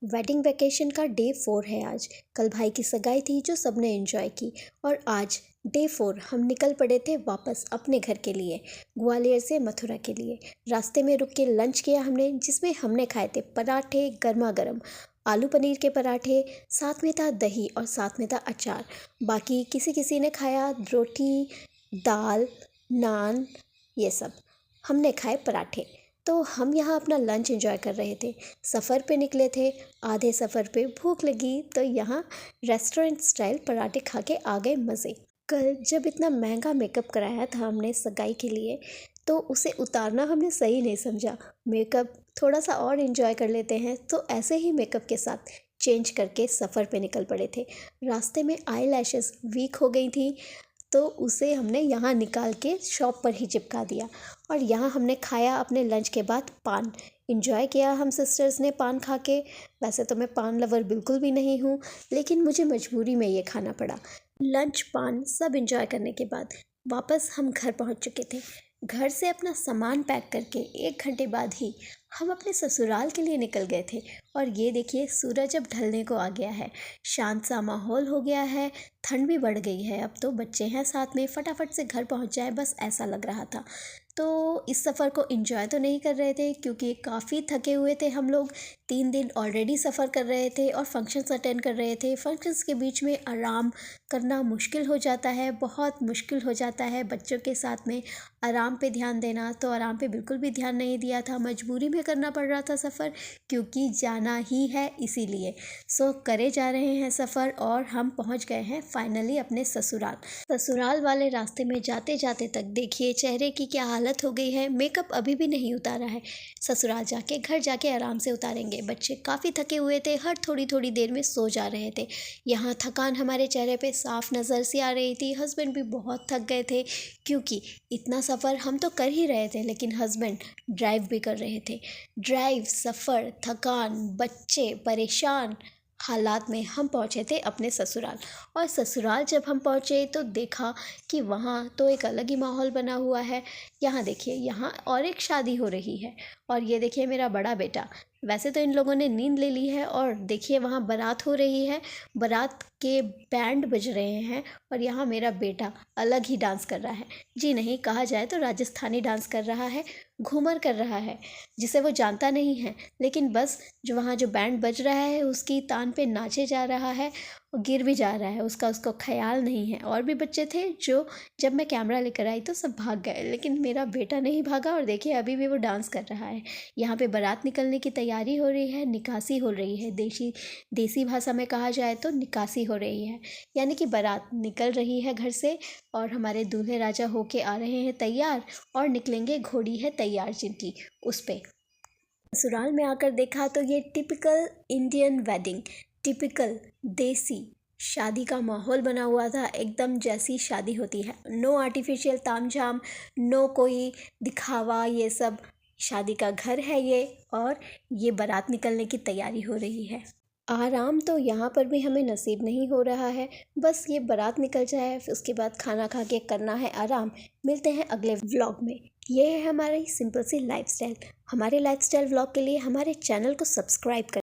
Wedding vacation का day 4 है आज। कल भाई की सगाई थी जो सबने एंजॉय की और आज डे 4 हम निकल पड़े थे वापस अपने घर के लिए, ग्वालियर से मथुरा के लिए। रास्ते में रुक के लंच किया हमने, जिसमें हमने खाए थे पराठे गर्मा गर्म, आलू पनीर के पराठे, साथ में था दही और साथ में था अचार। बाकी किसी किसी ने खाया रोटी, दाल, नान, ये सब। हमने खाए पराठे। तो हम यहाँ अपना लंच एंजॉय कर रहे थे। सफ़र पे निकले थे, आधे सफ़र पे भूख लगी तो यहाँ रेस्टोरेंट स्टाइल पराठे खा के आ गए मज़े। कल जब इतना महंगा मेकअप कराया था हमने सगाई के लिए, तो उसे उतारना हमने सही नहीं समझा। मेकअप थोड़ा सा और एंजॉय कर लेते हैं, तो ऐसे ही मेकअप के साथ चेंज करके सफ़र पे निकल पड़े थे। रास्ते में आई लैशेज़ वीक हो गई थी, तो उसे हमने यहाँ निकाल के शॉप पर ही चिपका दिया। और यहाँ हमने खाया अपने लंच के बाद पान। इंजॉय किया हम सिस्टर्स ने पान खा के। वैसे तो मैं पान लवर बिल्कुल भी नहीं हूँ, लेकिन मुझे मजबूरी में ये खाना पड़ा। लंच पान सब इंजॉय करने के बाद वापस हम घर पहुँच चुके थे। घर से अपना सामान पैक करके 1 घंटे बाद ही हम अपने ससुराल के लिए निकल गए थे। और ये देखिए सूरज अब ढलने को आ गया है, शांत सा माहौल हो गया है, ठंड भी बढ़ गई है। अब तो बच्चे हैं साथ में, फटाफट से घर पहुंच जाए बस ऐसा लग रहा था। तो इस सफ़र को एंजॉय तो नहीं कर रहे थे क्योंकि काफ़ी थके हुए थे हम लोग। 3 दिन ऑलरेडी सफ़र कर रहे थे और फंक्शंस अटेंड कर रहे थे। फंक्शंस के बीच में आराम करना मुश्किल हो जाता है, बहुत मुश्किल हो जाता है। बच्चों के साथ में आराम पे ध्यान देना, तो आराम पे बिल्कुल भी ध्यान नहीं दिया था। मजबूरी में करना पड़ रहा था सफ़र, क्योंकि जाना ही है इसीलिए। सो करे जा रहे हैं सफ़र और हम पहुंच गए हैं फाइनली अपने ससुराल। ससुराल वाले रास्ते में जाते जाते तक देखिए चेहरे की क्या हालत हो गई है। मेकअप अभी भी नहीं उतारा है। ससुराल जाके घर जाके आराम से उतारेंगे। बच्चे काफ़ी थके हुए थे, हर थोड़ी थोड़ी देर में सो जा रहे थे। यहाँ थकान हमारे चेहरे पे साफ नज़र सी आ रही थी। हस्बैंड भी बहुत थक गए थे, क्योंकि इतना सफ़र हम तो कर ही रहे थे, लेकिन हस्बैंड ड्राइव भी कर रहे थे। ड्राइव, सफ़र, थकान, बच्चे परेशान हालात में हम पहुँचे थे अपने ससुराल। और ससुराल जब हम पहुँचे तो देखा कि वहाँ तो एक अलग ही माहौल बना हुआ है। यहाँ देखिए, यहाँ और एक शादी हो रही है। और ये देखिए मेरा बड़ा बेटा, वैसे तो इन लोगों ने नींद ले ली है। और देखिए वहाँ बारात हो रही है, बारात के बैंड बज रहे हैं और यहाँ मेरा बेटा अलग ही डांस कर रहा है। जी नहीं, कहा जाए तो राजस्थानी डांस कर रहा है, घूमर कर रहा है, जिसे वो जानता नहीं है। लेकिन बस जो वहाँ जो बैंड बज रहा है उसकी तान पे नाचे जा रहा है और गिर भी जा रहा है, उसको ख्याल नहीं है। और भी बच्चे थे जो जब मैं कैमरा लेकर आई तो सब भाग गए, लेकिन मेरा बेटा नहीं भागा। और देखिए अभी भी वो डांस कर रहा है। यहाँ पे बारात निकलने की तैयारी हो रही है, निकासी हो रही है। देसी भाषा में कहा जाए तो निकासी हो रही है, यानी कि बारात निकल रही है घर से और हमारे दूल्हे राजा होके आ रहे हैं तैयार और निकलेंगे। घोड़ी है तैयार जिनकी, उस पे। ससुराल में आकर देखा तो ये टिपिकल इंडियन वेडिंग, टिपिकल देसी शादी का माहौल बना हुआ था, एकदम जैसी शादी होती है। नो आर्टिफिशियल तामझाम, नो कोई दिखावा, ये सब शादी का घर है ये। और ये बारात निकलने की तैयारी हो रही है। आराम तो यहाँ पर भी हमें नसीब नहीं हो रहा है। बस ये बारात निकल जाए, फिर उसके बाद खाना खा के करना है आराम। मिलते हैं अगले व्लॉग में। ये है हमारी सिंपल सी लाइफस्टाइल। हमारे लाइफस्टाइल व्लॉग के लिए हमारे चैनल को सब्सक्राइब करें।